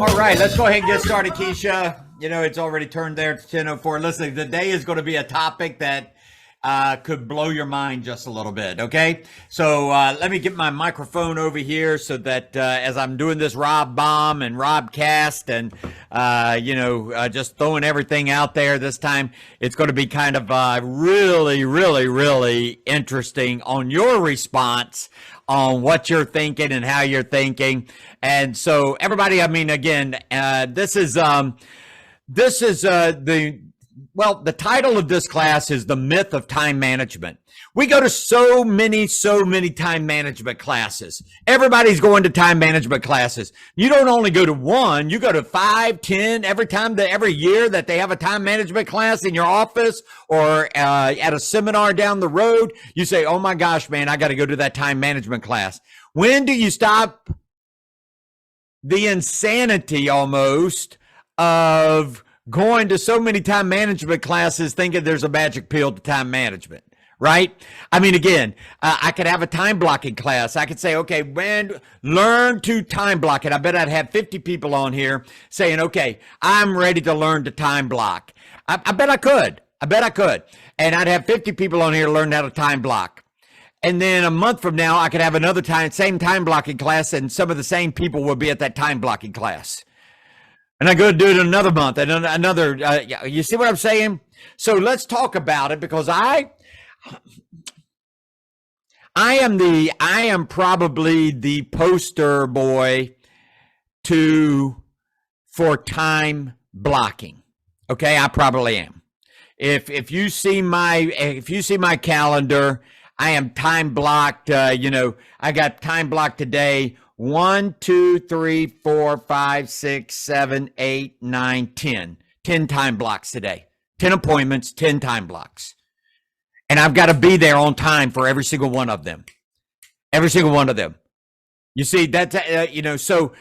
All right, let's go ahead and get started, Keisha. You know, it's already turned there to 10:04. Listen, today is going to be a topic that could blow your mind just a little bit, okay? So let me get my microphone over here so that as I'm doing this Rob Bomb and ROBCAST and, just throwing everything out there this time, it's going to be kind of really interesting on your response on what you're thinking and how you're thinking. And so everybody, I mean, again, this is the title of this class is The Myth of Time Management. We go to so many time management classes. Everybody's going to time management classes. You don't only go to one, you go to 5, 10, every year that they have a time management class in your office or at a seminar down the road. You say, oh my gosh, man, I got to go to that time management class. When do you stop the insanity almost of going to so many time management classes thinking there's a magic pill to time management, right? I mean, again, I could have a time blocking class. I could say, okay, learn to time block it. I bet I'd have 50 people on here saying, okay, I'm ready to learn to time block. I bet I could. And I'd have 50 people on here learn how to time block. And then a month from now, I could have another same time blocking class, and some of the same people will be at that time blocking class. And I go do it another month and another, you see what I'm saying? So let's talk about it, because I am probably the poster boy for time blocking. Okay, I probably am. If you see my calendar, I am time blocked. I got time blocked today. 1, 2, 3, 4, 5, 6, 7, 8, 9, 10. 10 time blocks today. 10 appointments, 10 time blocks. And I've got to be there on time for every single one of them. Every single one of them. You see, that's, so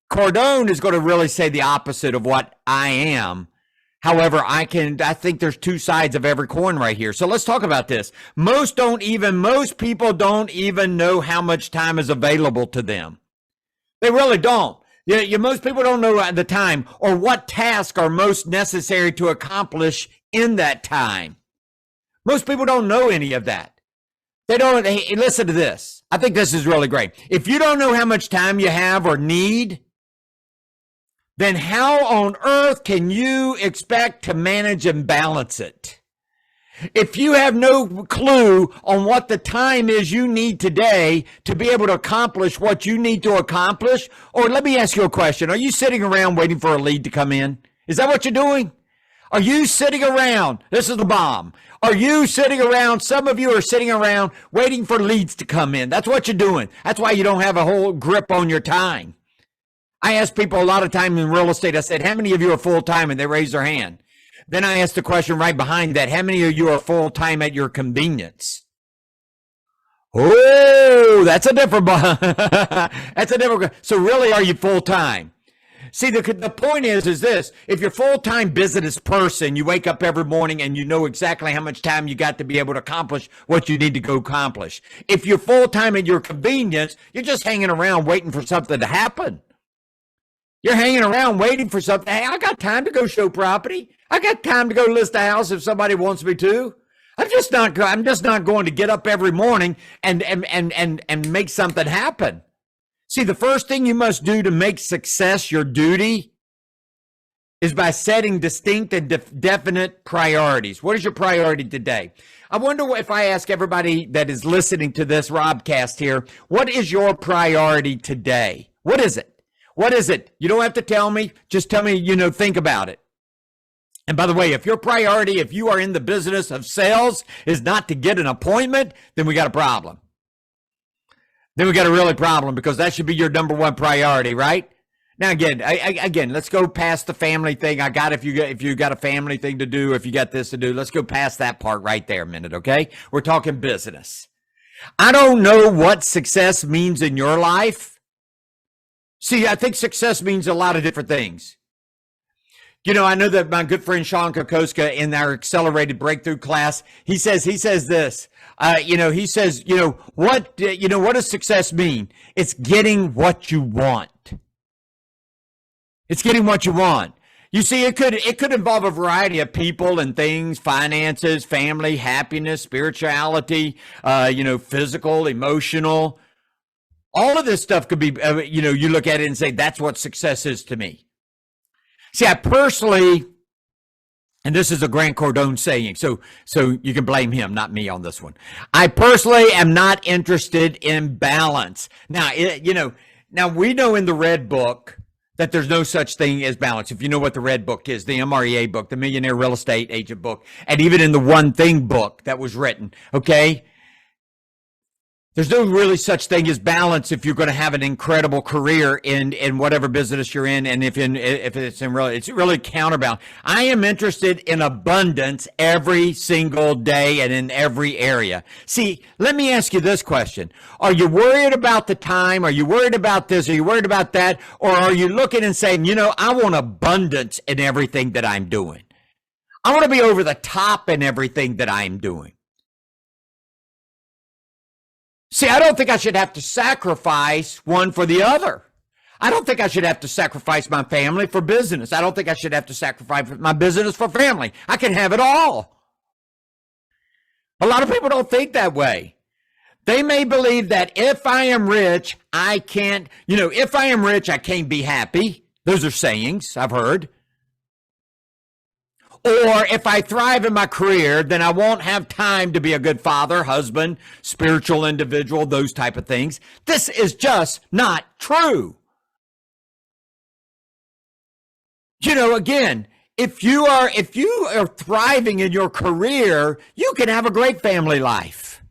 Cordone is going to really say the opposite of what I am. However, I think there's two sides of every coin right here. So let's talk about this. Most people don't even know how much time is available to them. They really don't. Most people don't know the time or what tasks are most necessary to accomplish in that time. Most people don't know any of that. They don't. Hey, listen to this. I think this is really great. If you don't know how much time you have or need, then how on earth can you expect to manage and balance it? If you have no clue on what the time is you need today to be able to accomplish what you need to accomplish, or let me ask you a question. Are you sitting around waiting for a lead to come in? Is that what you're doing? Are you sitting around? This is the bomb. Are you sitting around? Some of you are sitting around waiting for leads to come in. That's what you're doing. That's why you don't have a whole grip on your time. I ask people a lot of time in real estate, I said, how many of you are full-time? And they raise their hand. Then I asked the question right behind that, how many of you are full-time at your convenience? Oh, that's a different, so really, are you full-time? See, the point is this, if you're a full-time business person, you wake up every morning and you know exactly how much time you got to be able to accomplish what you need to go accomplish. If you're full-time at your convenience, you're just hanging around waiting for something to happen. You're hanging around waiting for something. Hey, I got time to go show property. I got time to go list a house if somebody wants me to. I'm just not going to get up every morning and make something happen. See, the first thing you must do to make success your duty is by setting distinct and definite priorities. What is your priority today? I wonder if I ask everybody that is listening to this ROBCAST here, what is your priority today? What is it? What is it? You don't have to tell me. Just tell me, think about it. And by the way, if your priority, if you are in the business of sales, is not to get an appointment, then we got a problem. Then we got a really problem, because that should be your number one priority, right? Now, again, let's go past the family thing. If you got a family thing to do, if you got this to do, let's go past that part right there a minute, okay? We're talking business. I don't know what success means in your life. See, I think success means a lot of different things. I know that my good friend Sean Kokoska in our accelerated breakthrough class, he says this, what does success mean? It's getting what you want. It's getting what you want. You see, it could involve a variety of people and things, finances, family, happiness, spirituality, physical, emotional. All of this stuff could be, you look at it and say, that's what success is to me. See, I personally, and this is a Grant Cardone saying, so you can blame him, not me on this one. I personally am not interested in balance. Now, now we know in the Red Book that there's no such thing as balance. If you know what the Red Book is, the MREA book, the Millionaire Real Estate Agent book, and even in the One Thing book that was written, okay? There's no really such thing as balance if you're going to have an incredible career in whatever business you're in, and if it's really counterbalance. I am interested in abundance every single day and in every area. See, let me ask you this question. Are you worried about the time? Are you worried about this? Are you worried about that? Or are you looking and saying, I want abundance in everything that I'm doing. I want to be over the top in everything that I'm doing. See, I don't think I should have to sacrifice one for the other. I don't think I should have to sacrifice my family for business. I don't think I should have to sacrifice my business for family. I can have it all. A lot of people don't think that way. They may believe that if I am rich, I can't, if I am rich, I can't be happy. Those are sayings I've heard. Or if I thrive in my career, then I won't have time to be a good father, husband, spiritual individual, those type of things. This is just not true. Again, if you are thriving in your career, you can have a great family life.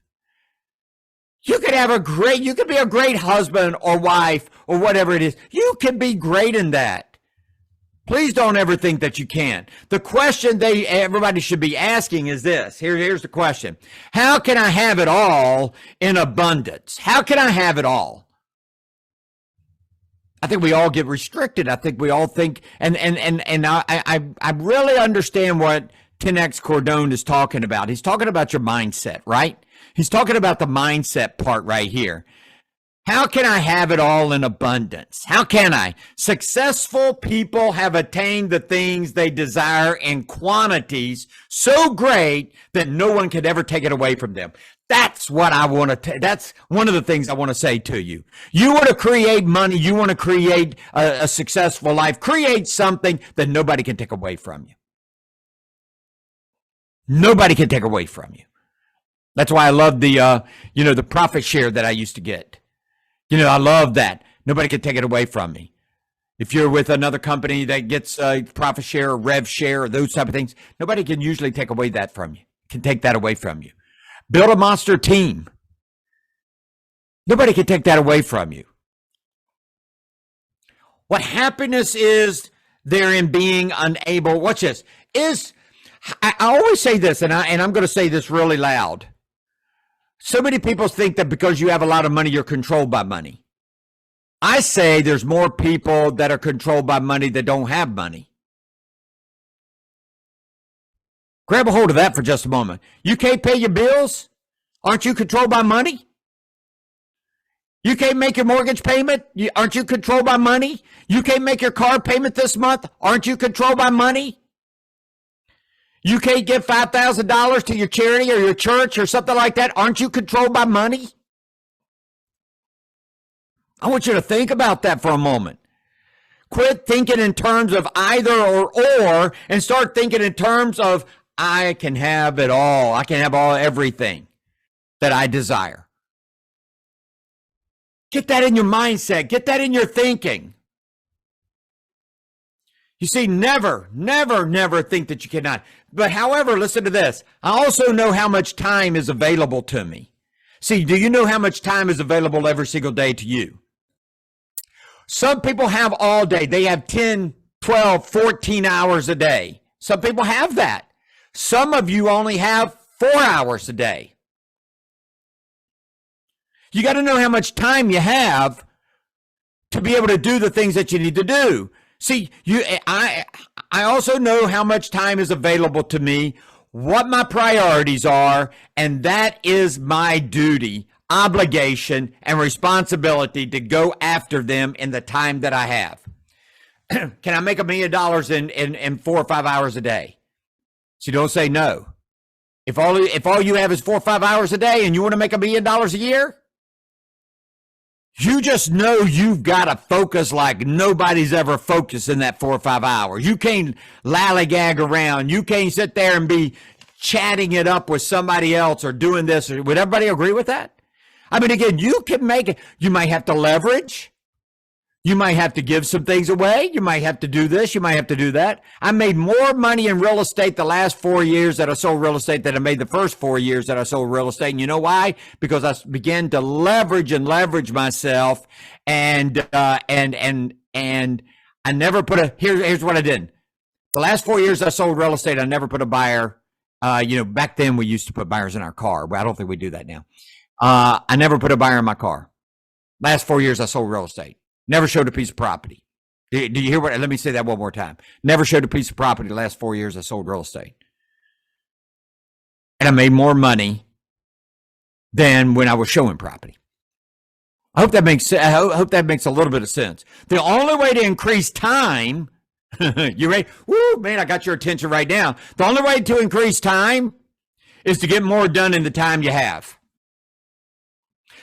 You could be a great husband or wife or whatever it is. You can be great in that. Please don't ever think that you can't. The question everybody should be asking is this. Here's the question. How can I have it all in abundance? How can I have it all? I think we all get restricted. I think we all think, and I really understand what 10X Cardone is talking about. He's talking about your mindset, right? He's talking about the mindset part right here. How can I have it all in abundance? How can I? Successful people have attained the things they desire in quantities so great that no one could ever take it away from them. That's what I want to, that's one of the things I want to say to you. You want to create money. You want to create a successful life. Create something that nobody can take away from you. Nobody can take away from you. That's why I love the profit share that I used to get. I love that. Nobody can take it away from me. If you're with another company that gets a profit share or rev share or those type of things, nobody can usually take away that from you, can take that away from you. Build a monster team. Nobody can take that away from you. What happiness is there in being unable, watch this, I always say this, and I'm going to say this really loud. So many people think that because you have a lot of money, you're controlled by money. I say there's more people that are controlled by money that don't have money. Grab a hold of that for just a moment. You can't pay your bills? Aren't you controlled by money? You can't make your mortgage payment? Aren't you controlled by money? You can't make your car payment this month? Aren't you controlled by money? You can't give $5,000 to your charity or your church or something like that. Aren't you controlled by money? I want you to think about that for a moment. Quit thinking in terms of either or and start thinking in terms of I can have it all. I can have everything that I desire. Get that in your mindset. Get that in your thinking. You see, never think that you cannot. But however, listen to this. I also know how much time is available to me. See, do you know how much time is available every single day to you? Some people have all day. They have 10, 12, 14 hours a day. Some people have that. Some of you only have 4 hours a day. You got to know how much time you have to be able to do the things that you need to do. See, I also know how much time is available to me, what my priorities are, and that is my duty, obligation, and responsibility to go after them in the time that I have. Can I make $1 million in 4 or 5 hours a day? So don't say no. If all you have is 4 or 5 hours a day and you want to make $1 million a year, you just know you've got to focus like nobody's ever focused in that 4 or 5 hours. You can't lollygag around. You can't sit there and be chatting it up with somebody else or doing this. Would everybody agree with that? I mean, again, you can make it. You might have to leverage. You might have to give some things away. You might have to do this. You might have to do that. I made more money in real estate the last 4 years that I sold real estate than I made the first 4 years that I sold real estate. And you know why? Because I began to leverage myself, and I never put a. Here's what I did. The last 4 years I sold real estate, I never put a buyer. Back then we used to put buyers in our car, but I don't think we do that now. I never put a buyer in my car. Last 4 years I sold real estate. Never showed a piece of property. Do you hear what? Let me say that one more time. Never showed a piece of property the last 4 years I sold real estate. And I made more money than when I was showing property. I hope that makes a little bit of sense. The only way to increase time, you ready? Woo, man, I got your attention right now. The only way to increase time is to get more done in the time you have.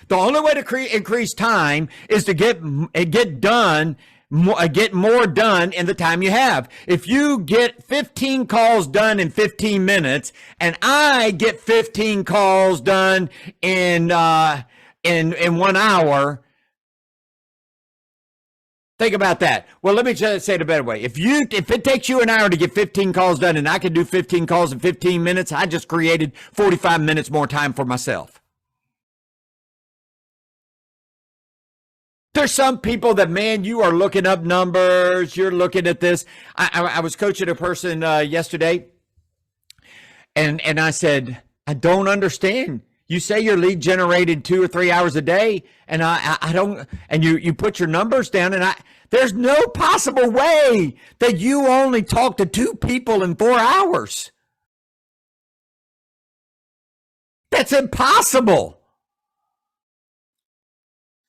The only way to increase time is to get more done in the time you have. If you get 15 calls done in 15 minutes, and I get 15 calls done in 1 hour, think about that. Well, let me just say it a better way. If it takes you an hour to get 15 calls done, and I can do 15 calls in 15 minutes, I just created 45 minutes more time for myself. There's some people that, man, you are looking up numbers. You're looking at this. I was coaching a person yesterday, and I said, I don't understand. You say your lead generated 2 or 3 hours a day, and I don't. And you put your numbers down, and there's no possible way that you only talk to 2 people in 4 hours. That's impossible.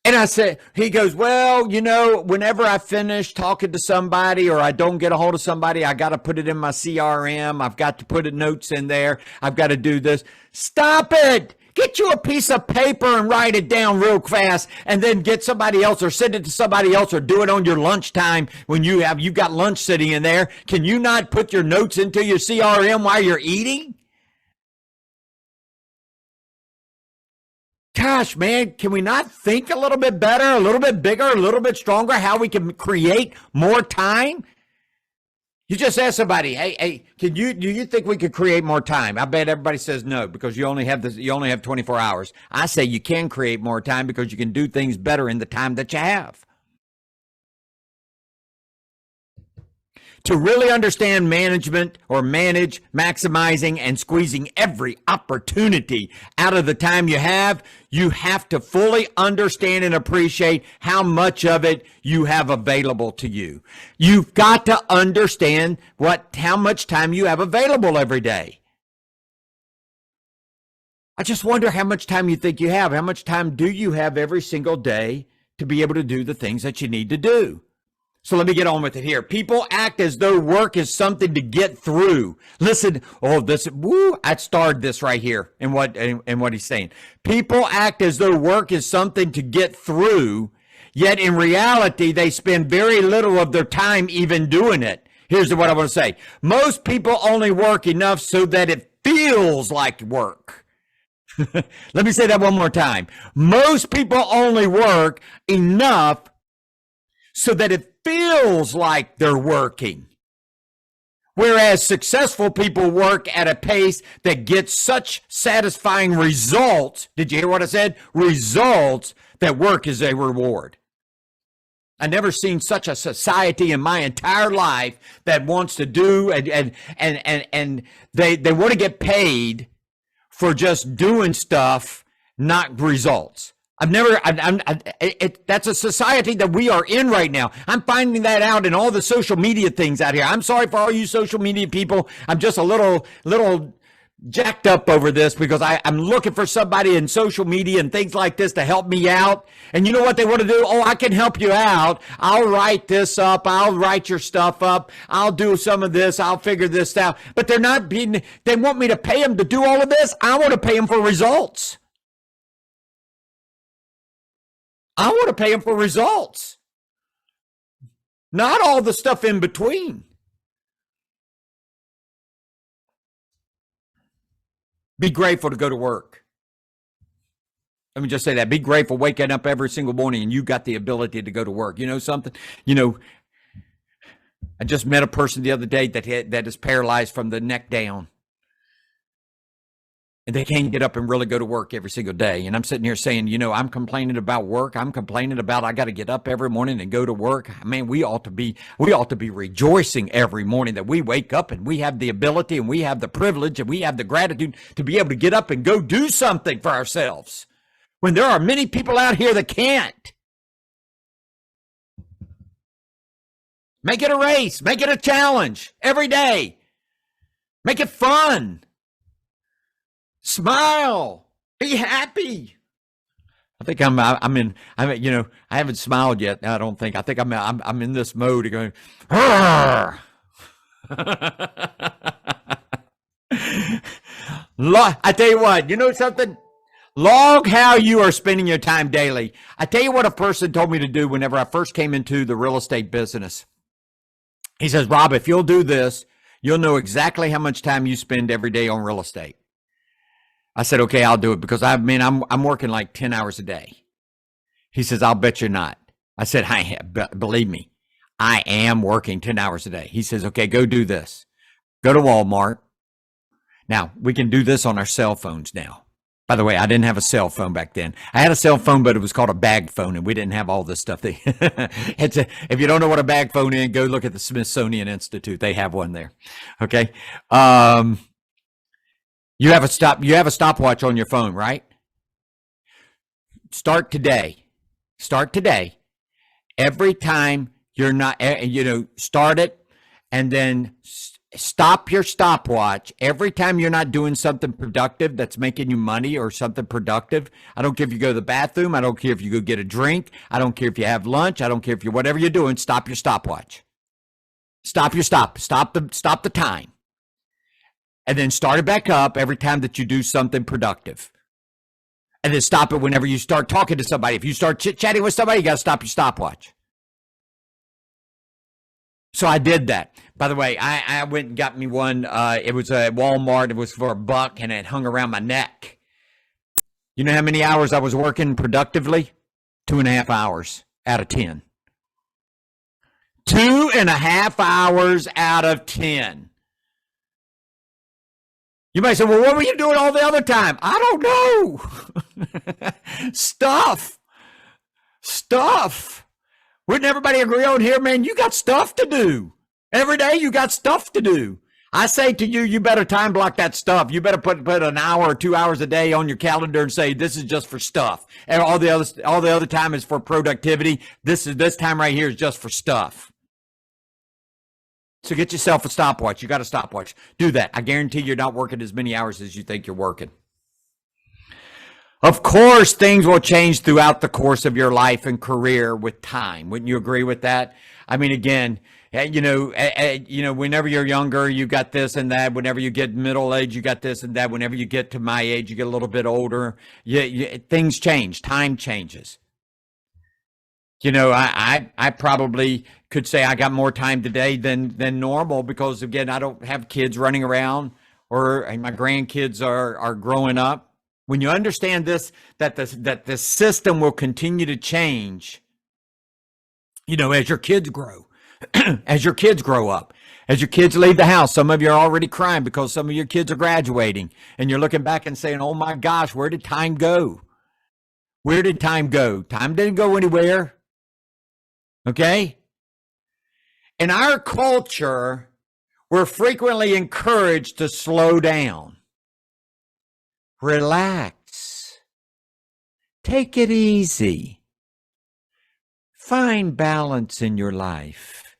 And I said, he goes, well, whenever I finish talking to somebody or I don't get a hold of somebody, I got to put it in my CRM. I've got to put notes in there. I've got to do this. Stop it. Get you a piece of paper and write it down real fast, and then get somebody else or send it to somebody else or do it on your lunchtime when you've got lunch sitting in there. Can you not put your notes into your CRM while you're eating? Gosh, man, can we not think a little bit better, a little bit bigger, a little bit stronger, how we can create more time? You just ask somebody, hey, do you think we could create more time? I bet everybody says no, because you only have 24 hours. I say you can create more time because you can do things better in the time that you have. To really understand management or manage, maximizing, and squeezing every opportunity out of the time you have to fully understand and appreciate how much of it you have available to you. You've got to understand how much time you have available every day. I just wonder how much time you think you have. How much time do you have every single day to be able to do the things that you need to do? So let me get on with it here. People act as though work is something to get through. Listen, I starred this right here in what he's saying. People act as though work is something to get through, yet in reality, they spend very little of their time even doing it. Here's what I want to say. Most people only work enough so that it feels like work. Let me say that one more time. Most people only work enough so that it feels like they're working. Whereas successful people work at a pace that gets such satisfying results. Did you hear what I said? Results that work is a reward. I've never seen such a society in my entire life that wants to do and they want to get paid for just doing stuff, not results. That's a society that we are in right now. I'm finding that out in all the social media things out here. I'm sorry for all you social media people. I'm just a little jacked up over this because I'm looking for somebody in social media and things like this to help me out. And you know what they want to do? Oh, I can help you out. I'll write this up. I'll write your stuff up. I'll do some of this. I'll figure this out. But they want me to pay them to do all of this. I want to pay them for results. I want to pay them for results. Not all the stuff in between. Be grateful to go to work. Let me just say that. Be grateful waking up every single morning and you got the ability to go to work. You know something? I just met a person the other day that is paralyzed from the neck down. And they can't get up and really go to work every single day. And I'm sitting here saying, I'm complaining about work. I'm complaining about I got to get up every morning and go to work. Man, we ought to be rejoicing every morning that we wake up and we have the ability and we have the privilege and we have the gratitude to be able to get up and go do something for ourselves when there are many people out here that can't. Make it a race. Make it a challenge every day. Make it fun. Smile. Be happy. I think I haven't smiled yet. I don't think. I think I'm in this mode of going, I tell you what, you know something? Log how you are spending your time daily. I tell you what a person told me to do whenever I first came into the real estate business. He says, Rob, if you'll do this, you'll know exactly how much time you spend every day on real estate. I said, okay, I'll do it because I'm working like 10 hours a day. He says, I'll bet you're not. I said, believe me, I am working 10 hours a day. He says, okay, go do this. Go to Walmart. Now, we can do this on our cell phones now. By the way, I didn't have a cell phone back then. I had a cell phone, but it was called a bag phone, and we didn't have all this stuff. If you don't know what a bag phone is, go look at the Smithsonian Institute. They have one there. Okay. You have a stopwatch on your phone, right? Start today. Every time you're not, start it and then stop your stopwatch every time you're not doing something productive that's making you money or something productive. I don't care if you go to the bathroom. I don't care if you go get a drink. I don't care if you have lunch. I don't care if you're whatever you're doing. Stop your stopwatch. Stop the time. And then start it back up every time that you do something productive. And then stop it whenever you start talking to somebody. If you start chit-chatting with somebody, you got to stop your stopwatch. So I did that. By the way, I went and got me one. It was at Walmart. It was for $1 and it hung around my neck. You know how many hours I was working productively? 2.5 hours out of 10. 2.5 hours out of 10. You might say, well, what were you doing all the other time? I don't know. Stuff. Wouldn't everybody agree on here, man? You got stuff to do. Every day you got stuff to do. I say to you, you better time block that stuff. You better put an hour or 2 hours a day on your calendar and say, this is just for stuff. And all the other time is for productivity. This time right here is just for stuff. So get yourself a stopwatch. You got a stopwatch. Do that. I guarantee you're not working as many hours as you think you're working. Of course, things will change throughout the course of your life and career with time. Wouldn't you agree with that? I mean, again, whenever you're younger, you got this and that. Whenever you get middle age, you got this and that. Whenever you get to my age, you get a little bit older. Things change. Time changes. I probably could say I got more time today than normal because, again, I don't have kids running around or my grandkids are growing up. When you understand this, that the system will continue to change, as your kids grow, as your kids grow up, as your kids leave the house. Some of you are already crying because some of your kids are graduating and you're looking back and saying, oh my gosh, where did time go? Where did time go? Time didn't go anywhere. Okay? In our culture, we're frequently encouraged to slow down. Relax. Take it easy. Find balance in your life.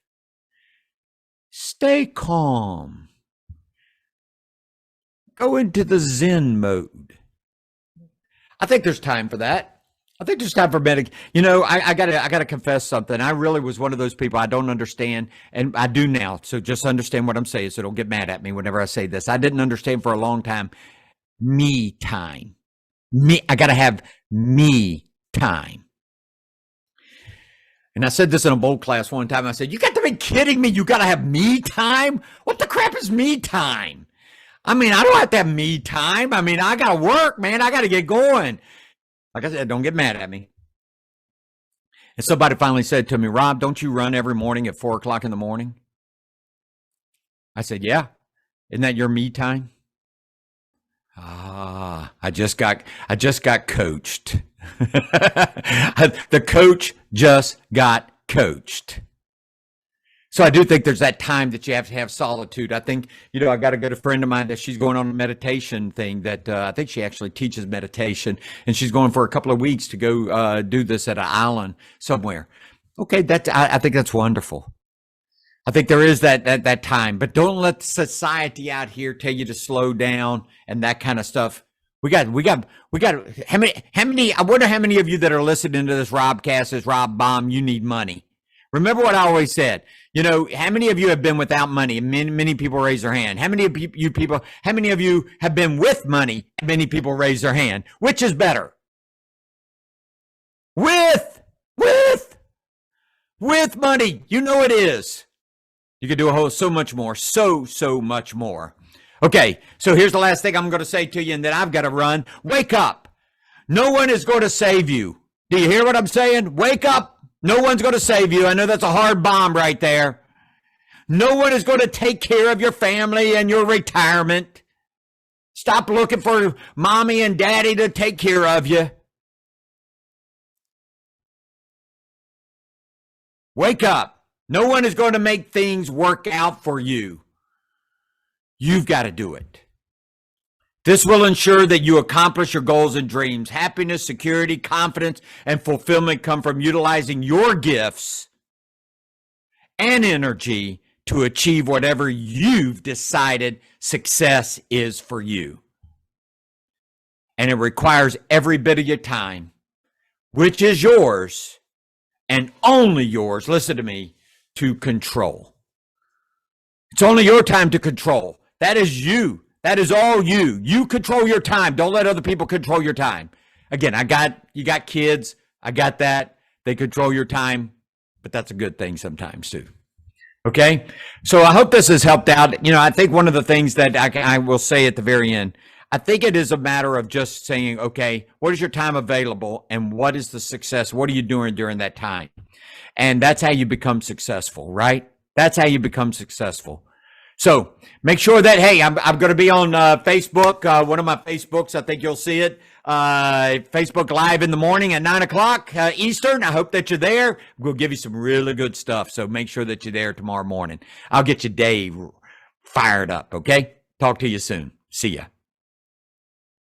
Stay calm. Go into the Zen mode. I think there's time for that. I think there's time for I gotta confess something. I really was one of those people I don't understand, and I do now. So just understand what I'm saying. So don't get mad at me whenever I say this. I didn't understand for a long time. Me time. I gotta have me time. And I said this in a bold class one time. I said, "You got to be kidding me! You gotta have me time? What the crap is me time? I mean, I don't have to have me time. I mean, I gotta work, man. I gotta get going." Like I said, don't get mad at me. And somebody finally said to me, "Rob, don't you run every morning at 4:00 in the morning?" I said, "Yeah. Isn't that your me time?" I just got coached. The coach just got coached. So I do think there's that time that you have to have solitude. I think, I got a good friend of mine that she's going on a meditation thing that I think she actually teaches meditation, and she's going for a couple of weeks to go do this at an island somewhere. Okay, I think that's wonderful. I think there is that time, but don't let society out here tell you to slow down and that kind of stuff. We got how many, I wonder how many of you that are listening to this ROBCAST, this Rob Bomb, you need money. Remember what I always said, how many of you have been without money? Many people raise their hand. How many of you have been with money? Many people raise their hand. Which is better? With money. It is. You could do so much more, so much more. Okay, so here's the last thing I'm going to say to you, and then I've got to run. Wake up. No one is going to save you. Do you hear what I'm saying? Wake up. No one's going to save you. I know that's a hard bomb right there. No one is going to take care of your family and your retirement. Stop looking for mommy and daddy to take care of you. Wake up. No one is going to make things work out for you. You've got to do it. This will ensure that you accomplish your goals and dreams. Happiness, security, confidence, and fulfillment come from utilizing your gifts and energy to achieve whatever you've decided success is for you. And it requires every bit of your time, which is yours and only yours, listen to me, to control. It's only your time to control. That is you. That is all you. You control your time. Don't let other people control your time. Again, you got kids. I got that. They control your time, but that's a good thing sometimes too. Okay? So I hope this has helped out. I think one of the things that I will say at the very end, I think it is a matter of just saying, okay, what is your time available and what is the success? What are you doing during that time? And that's how you become successful, right? That's how you become successful. So make sure that, hey, I'm going to be on Facebook, one of my Facebooks. I think you'll see it. Facebook Live in the morning at 9:00 Eastern. I hope that you're there. We'll give you some really good stuff. So make sure that you're there tomorrow morning. I'll get your day fired up. Okay. Talk to you soon. See ya.